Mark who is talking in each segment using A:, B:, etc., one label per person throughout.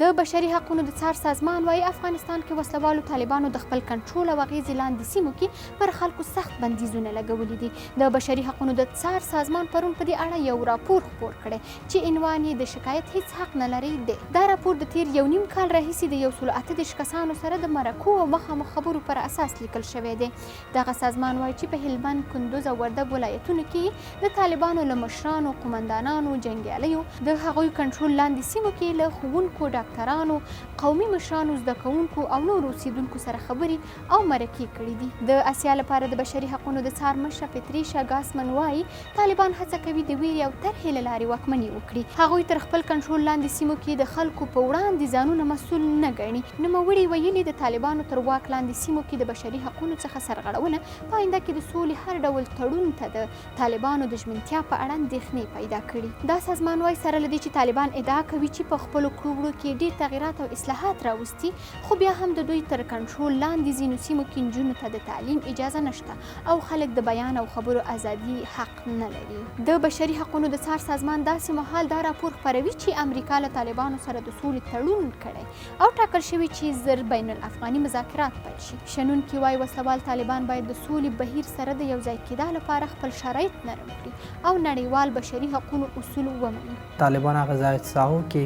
A: د بشري حقونو د څار سازمان وایي افغانستان کې وسلوالو طالبانو د خپل کنټرول او اغېزې لاندې سیمو کې پر خلکو سخت بندیزونه لګولي دي. د بشري حقونو د څار سازمان پرون په دې اړه یو راپور خپور کړی چې عنوان یې د شکایت هیڅ حق نه لري دی. دا راپور د تیر یو نیم کال راهیسې د 138 کسانو سره د مرکو او مخامخ خبرو پر اساس لیکل شوی دی. دغه سازمان وایي چې په هلمند، کندوز او وردګ ولایتونو کې د طالبانو له مشرانو، قومندانانو، جنګیالیو د هغوی کنټرول لاندې سیمو کې له ښوونکو، ډاکټرانو، قومي مشرانو، زده کوونکو او نورو اوسیدونکو سره خبرې او مرکې کړي دي. د اسیا لپاره د بشري حقونو د څار مشره پتریشا ګاسمن وایي طالبان هڅه کوي د ویرې او طرحې له لارې واکمني وکړي. هغوی تر خپل کنټرول لاندې سیمو کې د خلکو په وړاندې ځانونه مسؤل نه ګڼي. نوموړي ویلي د طالبانو تر واک لاندې سیمو کې د بشري حقونو څخه سرغړونه په آینده کې د سولې هر ډول تړون ته د طالبانو د ژمنتیا په اړه اندېښنې پیدا کړي. دا سازمان وایي سره له دې چې طالبان ادعا کوي چې په خپلو کړو وړو کې ډېر تغیرات او اصلاحات راوستي، خو بیا هم د دوی تر کنټرول لاندې ځینو سیمو کې نجونو ته د تعلیم اجازه نشته او خلک د بیان او خبرو ازادي حق نه لري. د بشري حقونو د څار سازمان داسې مهال دا راپور خپروي چې امریکا له طالبانو سره د سولې تړون کړی او ټاکل شوي چې زر بین الافغاني مذاکرات پیل شي. شنونکي وایي وسلوال طالبان باید د سولې بهیر سره د یوځای کېدا لپاره خپل شرایط نرم کړي او نړیوال بشري حقونو اصول ومني.
B: طالبان هغه ځای ساحو کې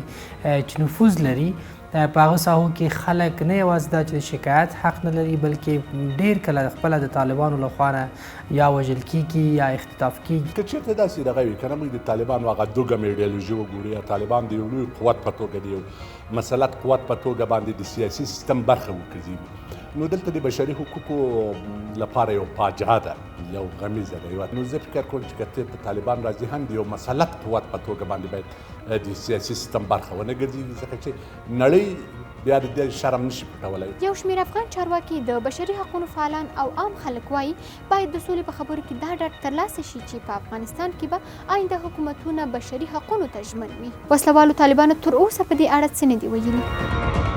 B: چې نفوذ لري په هغه ساحو کې خلک نه یوازې دا چې د شکایت حق نه لري بلکې ډېر کله خپله د طالبانو لخوا نه یا وژل کیږي یا اختطاف کیږي.
C: که چېرته داسې دغه وي که نه موږ د طالبانو هغه دوږم ایډیالوژي وګورو یا طالبان د یو لوی قوت په توګه د یو مسلط قوت په توګه باندې د سیاسي سیستم برخه وګرځي، نو دلته د بشري حقوقو لپاره یو فاجعه ده، یو غمیزه ده. نو زه فکر کوم چې که په طالبان راځي هم د یو مسلط قوت په توګه باندې باید د سیاسي سیستم برخه ونه ګرځي، ځکه چې نړۍ بیا د دې شرم نشي پټولی.
A: یو شمېر افغان چارواکي د بشري حقونو فعالان او عام خلک وایي باید د سولې په خبرو کې دا ډاډ ترلاسه شي چې په افغانستان کې به آینده حکومتونه بشري حقونو ته ژمن وي. وسلوالو طالبانو تر اوسه په دې اړه څه نه دي ویلي.